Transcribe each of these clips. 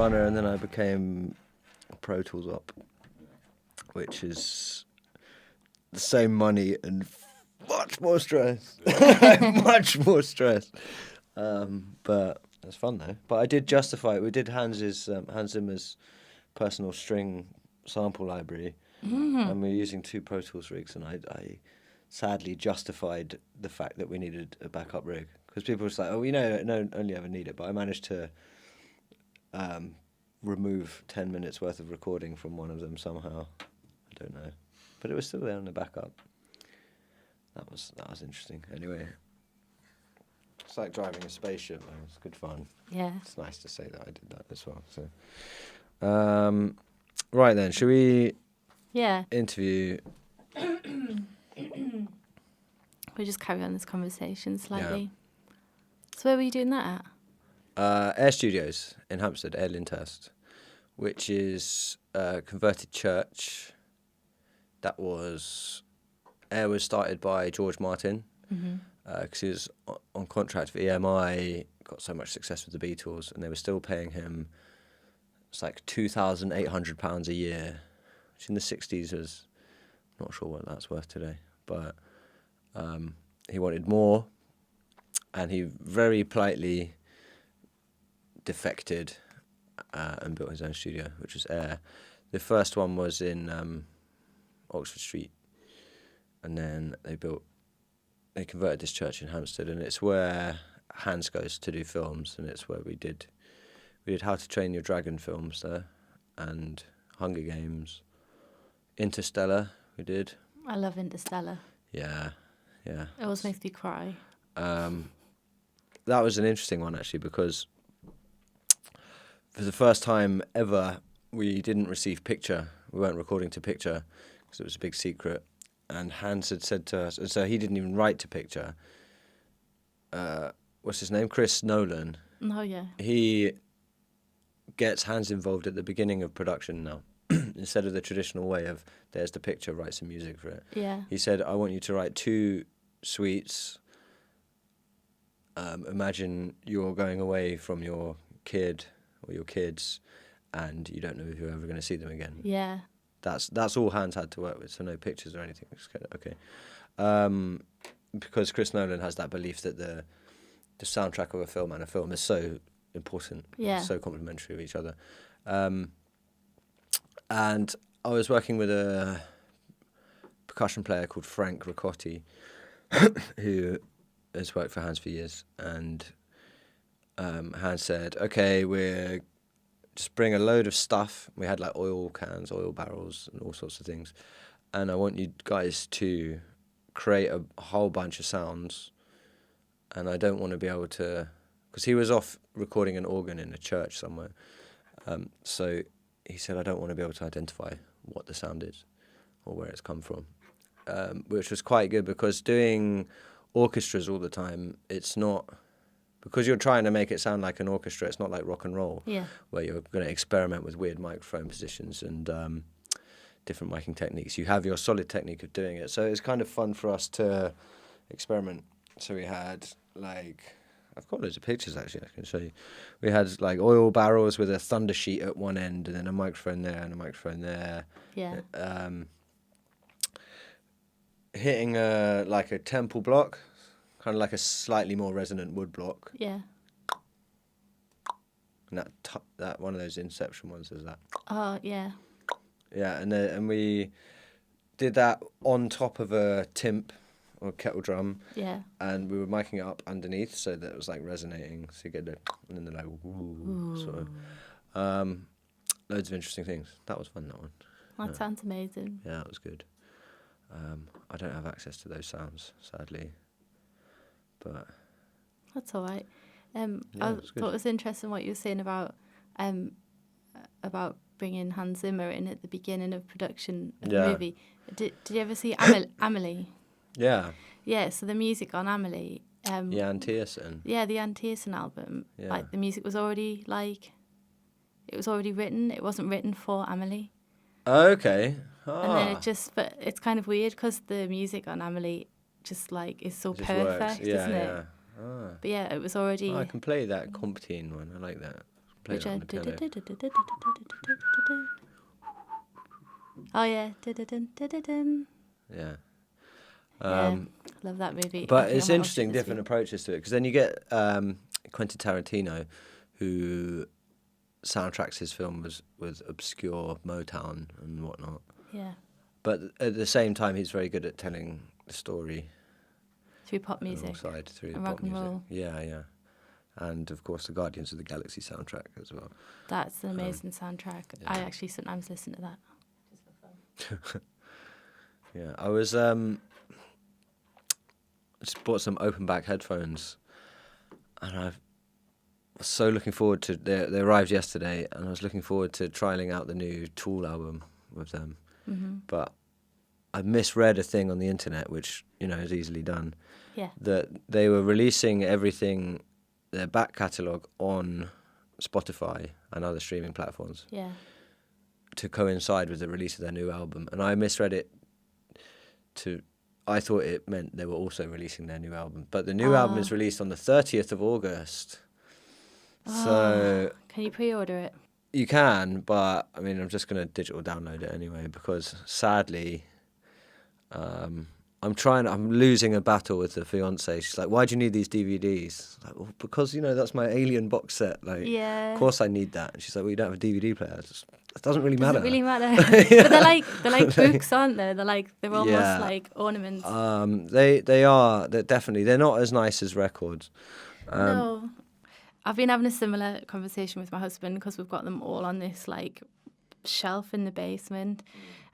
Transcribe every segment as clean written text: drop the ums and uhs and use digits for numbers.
runner, and then I became a Pro Tools op, which is the same money and much more stress. Much more stress. But it's fun though. But I did justify it. We did Hans Zimmer's personal string sample library, and we were using 2 Pro Tools rigs, and I sadly justified the fact that we needed a backup rig, because people were just like, oh, no, only ever need it. But I managed to remove 10 minutes worth of recording from one of them somehow. I don't know, but it was still there in the backup. That was interesting. Anyway, it's like driving a spaceship. Man. It's good fun. Yeah. It's nice to say that I did that as well. So, right then, should we? Yeah. Interview. We'll just carry on this conversation slightly. Yeah. So where were you doing that at? Air Studios in Hampstead, Air Lyndhurst, which is a converted church. That was Air was started by George Martin, because he was on contract for EMI, got so much success with the Beatles, and they were still paying him. It's like £2,800 a year, which in the 60s was, not sure what that's worth today, but he wanted more, and he very politely defected and built his own studio, which was Air. The first one was in Oxford Street, and then they converted this church in Hampstead, and it's where Hans goes to do films, and it's where we did How to Train Your Dragon films there, and Hunger Games, Interstellar we did. I love Interstellar. Yeah. It always makes me cry. That was an interesting one actually, because for the first time ever we didn't receive picture. We weren't recording to picture because it was a big secret. And Hans had said to us, and so he didn't even write to picture. What's his name? Chris Nolan. Oh, yeah. He gets Hans involved at the beginning of production now. Instead of the traditional way of there's the picture, write some music for it. Yeah. He said, I want you to write 2 suites. Imagine you're going away from your kid or your kids, and you don't know if you're ever going to see them again. Yeah. That's all Hans had to work with, so no pictures or anything. Okay. Because Chris Nolan has that belief that the soundtrack of a film and a film is so important, so complementary of each other. And I was working with a percussion player called Frank Ricotti, who has worked for Hans for years, and Hans said, okay, we're just bring a load of stuff. We had like oil cans, oil barrels, and all sorts of things. And I want you guys to create a whole bunch of sounds. And I don't want to be able to, because he was off recording an organ in a church somewhere. So he said, I don't want to be able to identify what the sound is or where it's come from, which was quite good, because doing orchestras all the time, it's not, because you're trying to make it sound like an orchestra, it's not like rock and roll, where you're going to experiment with weird microphone positions and different miking techniques. You have your solid technique of doing it. So it's kind of fun for us to experiment. So we had, like, I've got loads of pictures actually I can show you. We had like oil barrels with a thunder sheet at one end, and then a microphone there and a microphone there. Yeah. Hitting like a temple block, kind of like a slightly more resonant wood block. Yeah. And that one of those Inception ones is that. Oh, yeah. Yeah, and we did that on top of a timp or kettle drum. Yeah. And we were miking it up underneath so that it was like resonating. So you get the, and then they're like, ooh, sort of. Loads of interesting things. That was fun, that one. That sounds amazing. Yeah, it was good. I don't have access to those sounds, sadly. But that's all right. I thought it was interesting what you were saying about bringing Hans Zimmer in at the beginning of production of the movie. Did you ever see Amelie? Yeah. Yeah, so the music on Amelie. Jan Tiersen. Yeah, the Jan Tiersen album. Yeah. Like, the music was already, it was already written. It wasn't written for Amelie. Okay. And then but it's kind of weird because the music on Amelie just, is so perfect, isn't it? Ah. But yeah, it was already... I can play that Comptine one. I like that. Play it on the piano. Oh yeah. Yeah. Love that movie. But it's interesting, different approaches to it, because then you get Quentin Tarantino, who soundtracks his film with obscure Motown and whatnot. Yeah. But at the same time, he's very good at telling the story through pop music, through and the rock pop and music. roll. Yeah. And of course, the Guardians of the Galaxy soundtrack as well. That's an amazing soundtrack. Yeah. I actually sometimes listen to that just for fun. Yeah, I was just bought some open back headphones, and I was so looking forward to. They arrived yesterday, and I was looking forward to trialing out the new Tool album with them. Mm-hmm. But I misread a thing on the internet, which is easily done. Yeah. That they were releasing everything, their back catalogue, on Spotify and other streaming platforms. Yeah. To coincide with the release of their new album, and I misread it. I thought it meant they were also releasing their new album, but the new album is released on the 30th of August. So can you pre-order it? You can, but I mean, I'm just going to digital download it anyway, because sadly, I'm losing a battle with the fiance. She's like, "Why do you need these DVDs?" I'm like, well, because that's my Alien box set. Like, yeah. Of course I need that. And she's like, "Well, you don't have a DVD player." It doesn't really matter. Doesn't really matter. But they're like books, aren't they? They're almost like ornaments. They are. They're not as nice as records. No. I've been having a similar conversation with my husband, because we've got them all on this like shelf in the basement,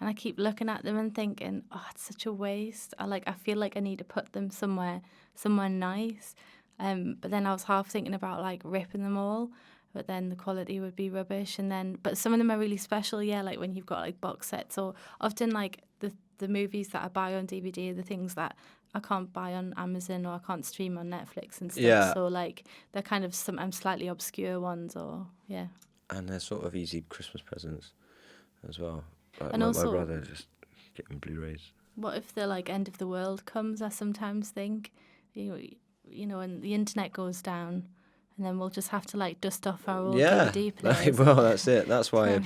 and I keep looking at them and thinking, oh, it's such a waste. I feel like I need to put them somewhere nice. But then I was half thinking about like ripping them all, but then the quality would be rubbish. But some of them are really special, yeah, like when you've got like box sets, or often like the movies that I buy on DVD are the things that I can't buy on Amazon, or I can't stream on Netflix and stuff. Yeah. So like they're kind of sometimes slightly obscure ones, or yeah. And they're sort of easy Christmas presents as well. Like and also, my brother just getting Blu-rays. What if the like end of the world comes? I sometimes think, and the internet goes down, and then we'll just have to like dust off our old DVD players. Well, that's it. That's why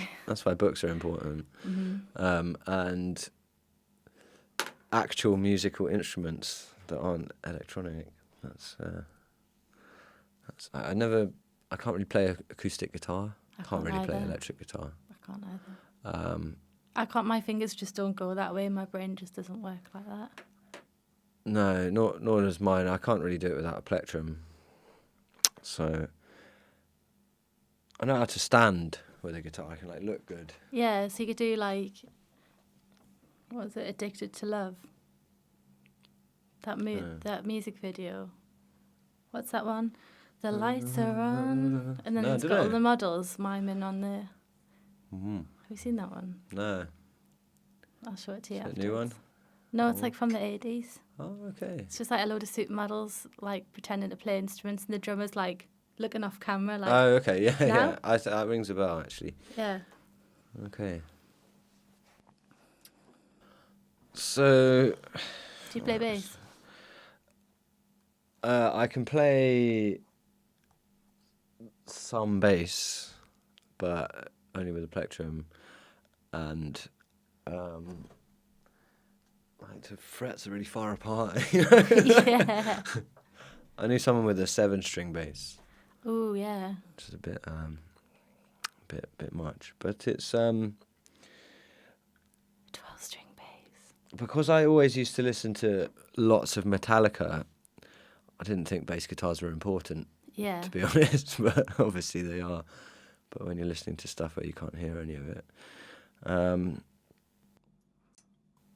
books are important. Mm-hmm. And actual musical instruments that aren't electronic. I can't really play acoustic guitar. I can't really play electric guitar. I can't either. My fingers just don't go that way. My brain just doesn't work like that. No, nor does mine. I can't really do it without a plectrum. So I know how to stand with a guitar. I can like look good. Yeah, so you could do like, what was it, Addicted to Love? That music video. What's that one? The lights are on, and then it's got all the models miming on there. Mm-hmm. Have you seen that one? No. I'll show it to you after. A new one? No, it's like from the 80s. Oh, okay. It's just like a load of supermodels like pretending to play instruments, and the drummer's like looking off camera. Like, oh, okay, yeah. That rings a bell, actually. Yeah. Okay. So. Do you play bass? I can play some bass, but only with a plectrum, and like the frets are really far apart. Yeah. I knew someone with a 7-string bass. Ooh, yeah. Which is a bit much, but it's 12-string bass. Because I always used to listen to lots of Metallica. I didn't think bass guitars were important, to be honest, but obviously they are. But when you're listening to stuff where you can't hear any of it,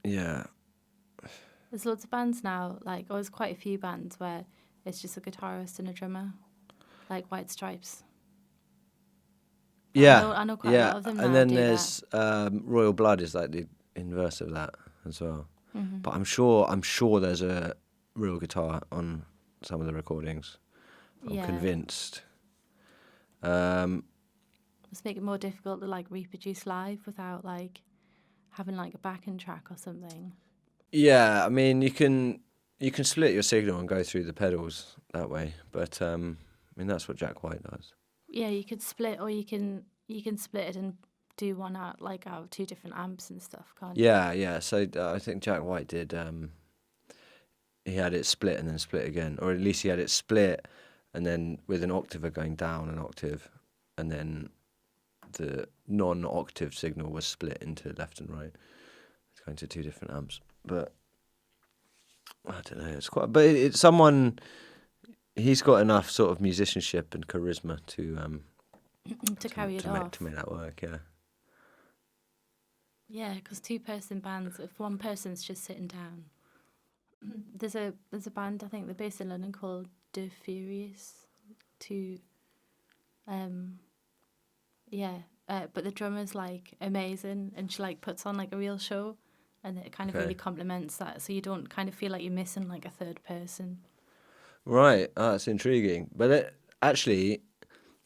yeah. There's loads of bands now, like, there's quite a few bands where it's just a guitarist and a drummer, like White Stripes. Yeah, I know quite a lot of them now. And then there's Royal Blood is like the inverse of that as well. Mm-hmm. But I'm sure there's a real guitar on some of the recordings. I'm convinced. Must make it more difficult to like reproduce live without like having like a backing track or something. Yeah, I mean you can split your signal and go through the pedals that way, but I mean that's what Jack White does. Yeah, you could split, or you can split it and do one out of 2 different amps and stuff, can't you? Yeah. So I think Jack White did. He had it split and then split again, or at least he had it split and then with an octave going down an octave, and then the non-octave signal was split into left and right. It's going to 2 different amps, but I don't know. It's quite, but it's someone. He's got enough sort of musicianship and charisma to carry it off. to make that work. Yeah. Yeah, because 2-person bands, if one person's just sitting down, there's a band, I think they're based in London, called De Furious. But the drummer's like amazing, and she like puts on like a real show, and it kind of really complements that, so you don't kind of feel like you're missing like a third person. Right, that's intriguing. But actually,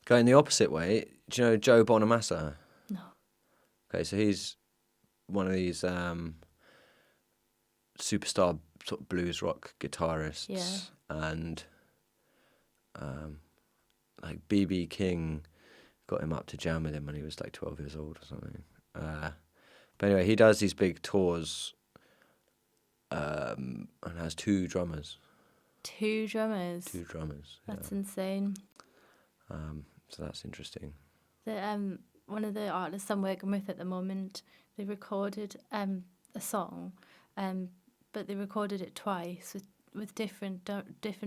going the opposite way, do you know Joe Bonamassa? No. Okay, so he's one of these superstar sort of blues rock guitarists. Yeah. And like B.B. King got him up to jam with him when he was like 12 years old or something. But anyway, he does these big tours and has 2 drummers. 2 drummers? 2 drummers. That's insane. So that's interesting. One of the artists I'm working with at the moment, they recorded a song, but they recorded it twice with different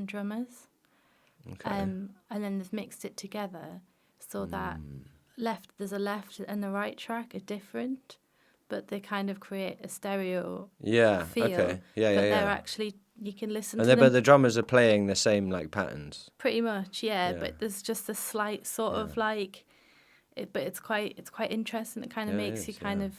drummers. Okay. And then they've mixed it together so that there's a left and the right track are different, but they kind of create a stereo feel. Okay. Yeah. They're actually, you can listen to them. them. But the drummers are playing the same like patterns. Pretty much, yeah. But there's just a slight sort of like, but it's quite interesting. It kind of makes you kind of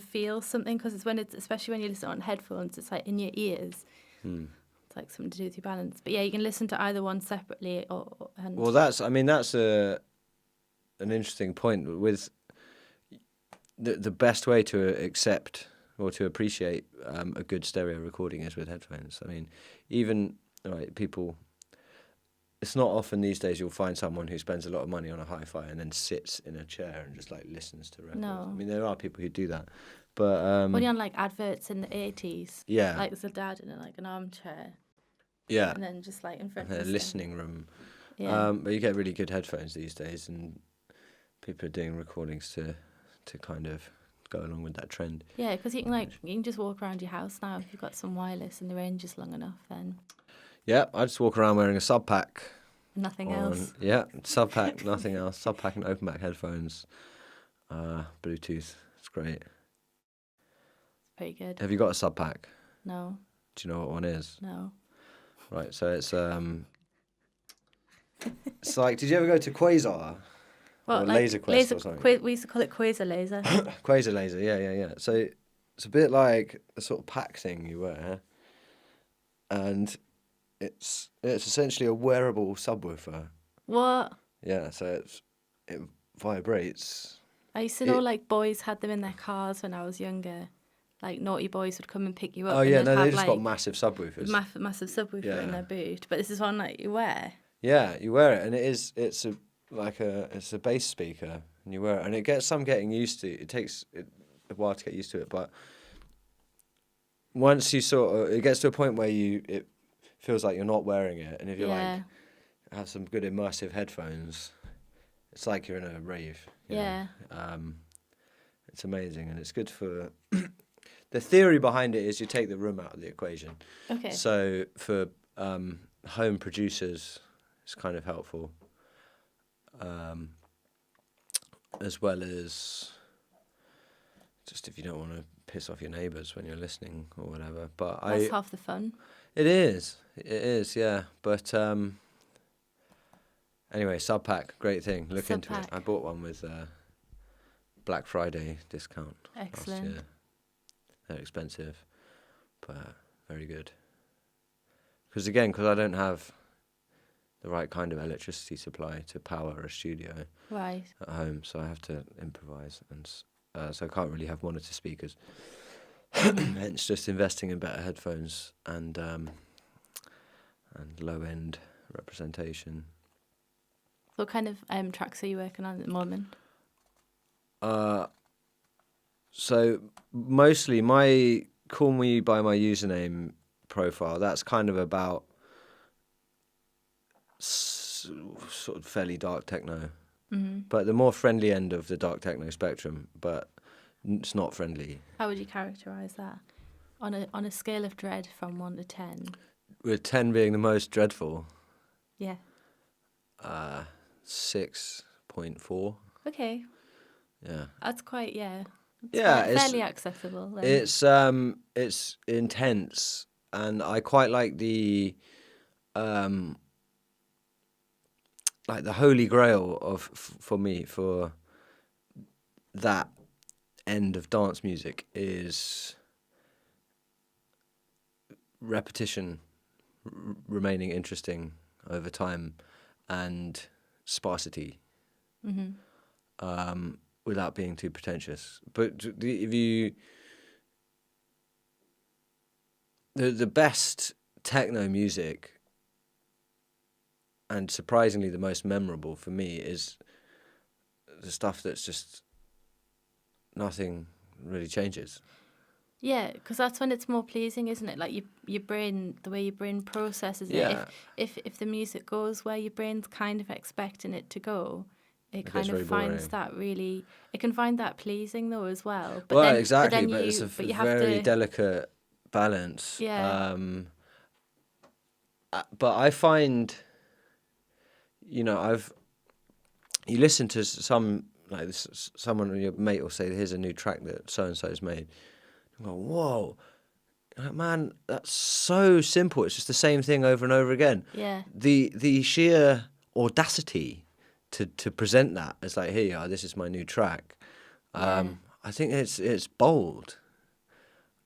feel something, because it's especially when you listen on headphones, it's like in your ears. It's like something to do with your balance. But yeah, you can listen to either one separately Well, that's an interesting point. With the best way to accept or to appreciate a good stereo recording is with headphones. I mean, even people. It's not often these days you'll find someone who spends a lot of money on a hi-fi and then sits in a chair and just like listens to records. No. I mean, there are people who do that, but when you're on like adverts in the 80s, like there's a dad in an armchair, and then just like in front of a listening room. Yeah. But you get really good headphones these days, and people are doing recordings to kind of go along with that trend. Yeah, because you can just walk around your house now if you've got some wireless and the range is long enough. Then. Yeah, I just walk around wearing a sub pack. Nothing else. Yeah, sub pack, nothing else. Sub pack and open back headphones. Bluetooth. It's great. Pretty good. Have you got a sub pack? No. Do you know what one is? No. Right, so it's it's like, did you ever go to Quasar? Well, or like Laser Quest or something? We used to call it Quasar Laser. Quasar Laser, yeah. So it's a bit like a sort of pack thing you wear, and it's essentially a wearable subwoofer. What? Yeah, so it vibrates. I used to know like boys had them in their cars when I was younger. Like naughty boys would come and pick you up. Oh yeah, and they just got massive subwoofers. Massive subwoofer in their boot. But this is one that you wear. Yeah, you wear it, and it's a bass speaker, and you wear it, and it gets some getting used to. It takes a while to get used to it, but once you it gets to a point where it feels like you're not wearing it, and if you have some good immersive headphones, it's like you're in a rave. You know? It's amazing, and it's good for. The theory behind it is you take the room out of the equation. Okay. So for home producers, it's kind of helpful, as well as just if you don't want to piss off your neighbours when you're listening or whatever. But that's half the fun. It is, yeah. But anyway, sub pack, great thing. Look into it. I bought one with Black Friday discount. Excellent. Last year. They're expensive, but very good. Because I don't have the right kind of electricity supply to power a studio at home, so I have to improvise, and so I can't really have monitor speakers. Hence, just investing in better headphones and low end representation. What kind of tracks are you working on at the moment? So mostly my Call Me By My Username profile, that's kind of about sort of fairly dark techno. Mm-hmm. But the more friendly end of the dark techno spectrum, but it's not friendly. How would you characterise that? On a scale of dread from 1 to 10? With 10 being the most dreadful. Yeah. 6.4. Okay. Yeah. That's quite, yeah. It's fairly accessible. Then. It's intense, and I quite like the holy grail for me for that end of dance music is repetition, remaining interesting over time, and sparsity. Mm-hmm. Without being too pretentious. But if you... The best techno music, and surprisingly the most memorable for me, is the stuff that's just nothing really changes. Yeah, because that's when it's more pleasing, isn't it? Like your brain, the way your brain processes it. Yeah. If the music goes where your brain's kind of expecting it to go, it kind gets of very finds boring. That really. It can find that pleasing though as well. But well, then, exactly, but it's a you have very to. delicate balance. Yeah. But I find, you listen to some, like this, someone, your mate will say, here's a new track that so-and-so's made. You go, whoa, like, man, that's so simple. It's just the same thing over and over again. Yeah. The sheer audacity to present that as like, here you are, this is my new track. I think it's bold.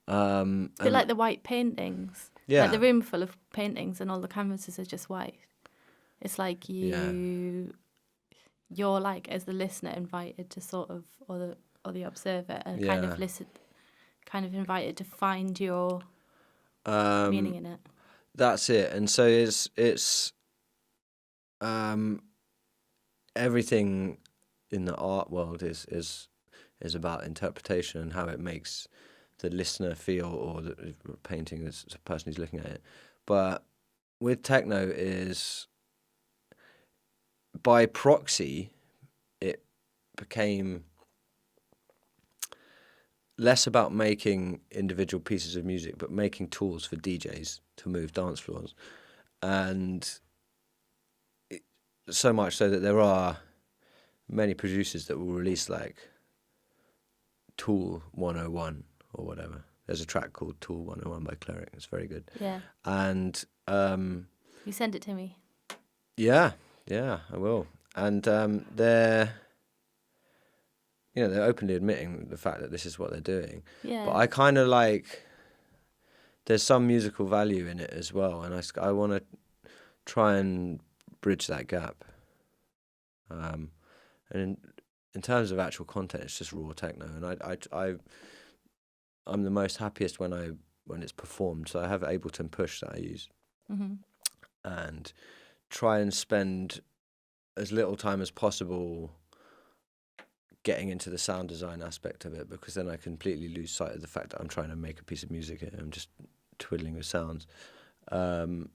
A bit like the white paintings. Yeah. Like the room full of paintings and all the canvases are just white. It's like you're like, as the listener, invited to sort of, or the observer, and kind of invited to find your meaning in it. That's it. And so it's everything in the art world is about interpretation and how it makes the listener feel, or the painting, the person who's looking at it. But with techno is, by proxy, it became less about making individual pieces of music, but making tools for DJs to move dance floors. And so much so that there are many producers that will release like Tool 101 or whatever. There's a track called Tool 101 by Cleric. It's very good. Yeah. And you send it to me. Yeah, I will. And they're openly admitting the fact that this is what they're doing. Yeah. But I kind of like, there's some musical value in it as well, and I want to try and bridge that gap. And in terms of actual content, it's just raw techno, and I'm the most happiest when it's performed. So I have Ableton Push that I use, and try and spend as little time as possible getting into the sound design aspect of it, because then I completely lose sight of the fact that I'm trying to make a piece of music here. I'm just twiddling with sounds, and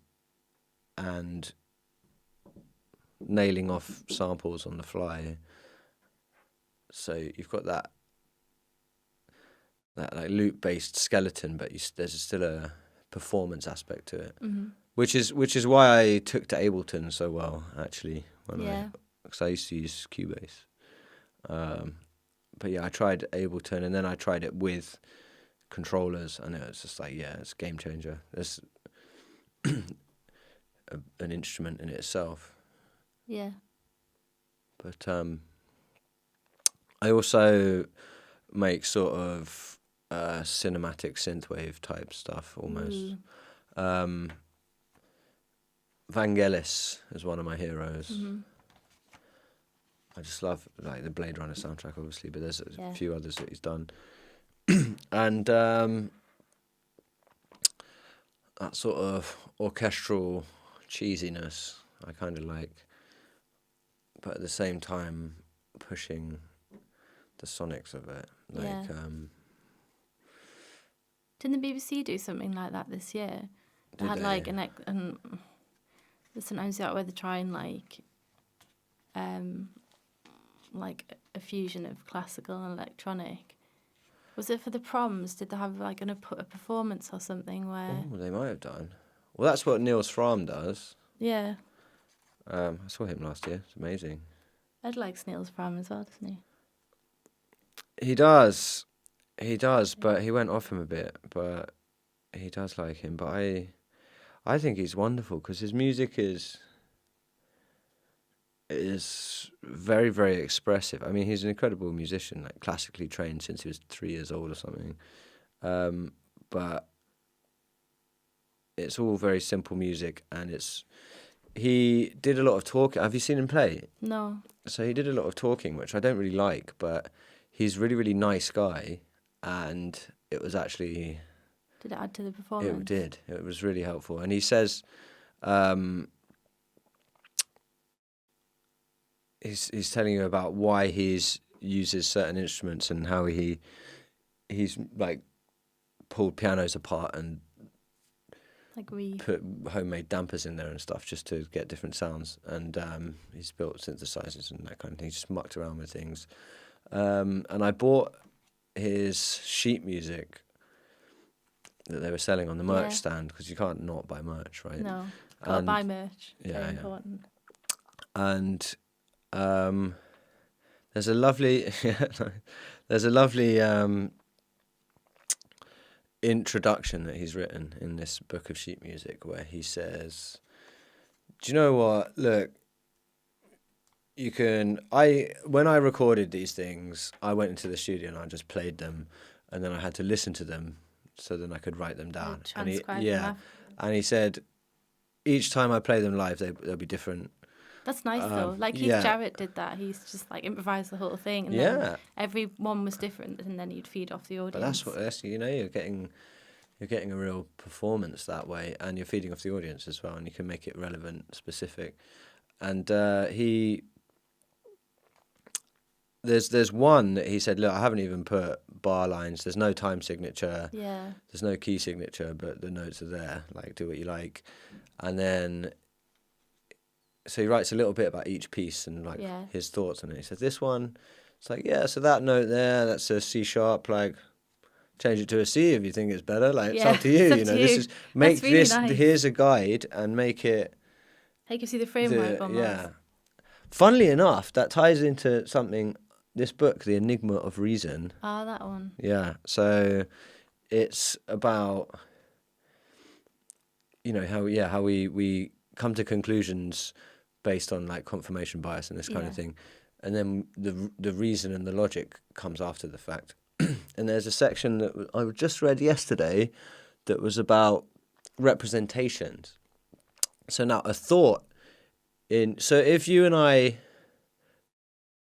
nailing off samples on the fly. So you've got that like loop-based skeleton, but there's still a performance aspect to it, which is why I took to Ableton so well, actually. Because I used to use Cubase. But yeah, I tried Ableton, and then I tried it with controllers, and it was just like, it's a game changer. It's an instrument in itself. Yeah. But I also make sort of cinematic synthwave type stuff almost. Vangelis is one of my heroes. I just love like the Blade Runner soundtrack, obviously, but there's a few others that he's done. And that sort of orchestral cheesiness I kind of like. but at the same time pushing the sonics of it. Like, Yeah. Didn't the BBC do something like that this year? They Did had they? like sometimes that where they try and like a fusion of classical and electronic. Was it for the proms? Did they have like a performance or something where? Oh, they might have done. Well, that's what Niels Fram does. Yeah, I saw him last year. It's amazing. Ed likes Niels Fram as well, doesn't he? He does, but he went off him a bit. But he does like him. But I think he's wonderful because his music is very, very expressive. I mean, he's an incredible musician, like classically trained since he was 3 years old or something. But it's all very simple music, and he did a lot of talking. Have you seen him play? No. So he did a lot of talking, which I don't really like, but he's a really, really nice guy, and it was actually... Did it add to the performance? It did. It was really helpful. And he says... He's telling you about why he uses certain instruments and how he's like pulled pianos apart and like put homemade dampers in there and stuff just to get different sounds. And he's built synthesizers and that kind of thing. He's just mucked around with things. And I bought his sheet music that they were selling on the merch stand, because you can't not buy merch, right? No, gotta buy merch. It's very Yeah. important. And there's a lovely introduction that he's written in this book of sheet music where he says, do you know what, look, when I recorded these things, I went into the studio and I just played them, and then I had to listen to them so then I could write them down. Transcribe them. And he said each time I play them live they'll be different. That's nice though. Like Keith Jarrett did that. He's just like improvised the whole thing, and then every one was different, and then you'd feed off the audience. But that's you're getting a real performance that way, and you're feeding off the audience as well, and you can make it relevant, specific. And there's one that he said, look, I haven't even put bar lines. There's no time signature. Yeah. There's no key signature, but the notes are there. Like, do what you like. And then, so he writes a little bit about each piece and like his thoughts on it. He says, this one, it's like, so that note there, that's a C sharp, like, change it to a C if you think it's better. Like, it's up to you. This is, make really this, nice. Here's a guide, and make it. He gives you the framework almost. Yeah. Funnily enough, that ties into something, this book, The Enigma of Reason. Ah, that one. Yeah. So it's about, how we come to conclusions based on like confirmation bias and this kind of thing. And then the reason and the logic comes after the fact. And there's a section that I just read yesterday that was about representations. So now a thought so if you and I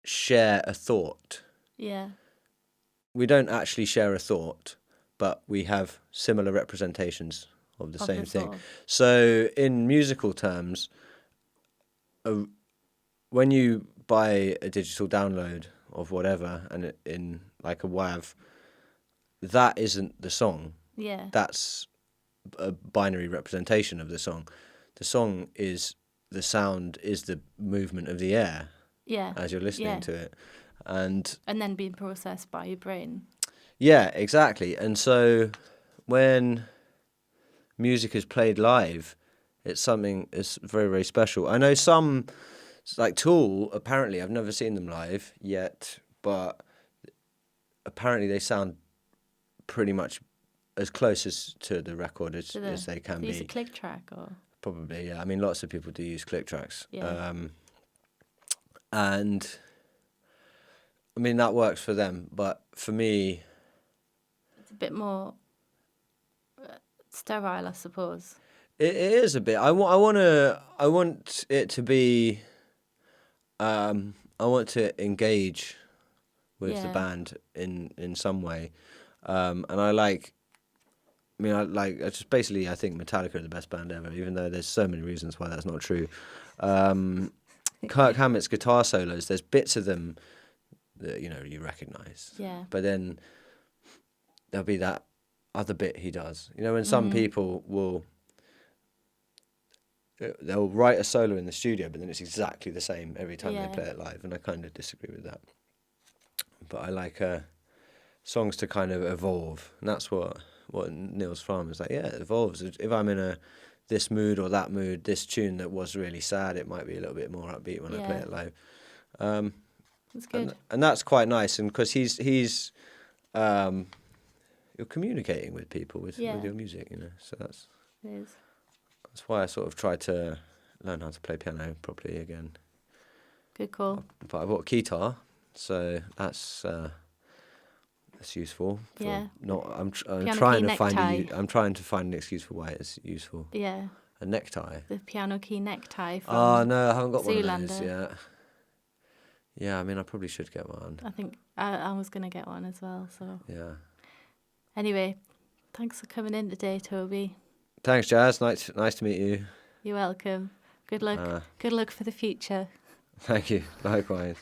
share a thought, we don't actually share a thought, but we have similar representations of the same thing. So in musical terms, when you buy a digital download of whatever and in like a WAV, that isn't the song. Yeah. That's a binary representation of the song. The song is, the sound is the movement of the air. Yeah. As you're listening to it. And then being processed by your brain. Yeah, exactly. And so when music is played live, it's something that's very, very special. I know some, like Tool, apparently, I've never seen them live yet, but apparently they sound pretty much as close as to the record as they can be. Use a click track or? Probably, yeah. I mean, lots of people do use click tracks. Yeah. And I mean, that works for them, but for me, it's a bit more sterile, I suppose. It is a bit. I want it to be. I want to engage with the band in some way, and I think Metallica are the best band ever, even though there's so many reasons why that's not true. Kirk Hammett's guitar solos, there's bits of them that, you know, you recognise. Yeah. But then there'll be that other bit he does. You know, when some people they'll write a solo in the studio, but then it's exactly the same every time they play it live, and I kind of disagree with that. But I like songs to kind of evolve, and that's what Neil's from is like. Yeah, it evolves. If I'm in this mood or that mood, this tune that was really sad, it might be a little bit more upbeat when I play it live. That's good. And that's quite nice, and because he's you're communicating with people with your music, you know. So that's why I sort of tried to learn how to play piano properly again. Good call. But I bought a guitar, so that's useful. I'm trying to find an excuse for why it's useful. Yeah. A necktie. The piano key necktie. From Oh no, I haven't got one Zoolander. of those yet. Yeah, I mean, I probably should get one. I think I was gonna get one as well. So yeah. Anyway, thanks for coming in today, Toby. Thanks, Jazz. Nice to meet you. You're welcome. Good luck. Good luck for the future. Thank you. Likewise.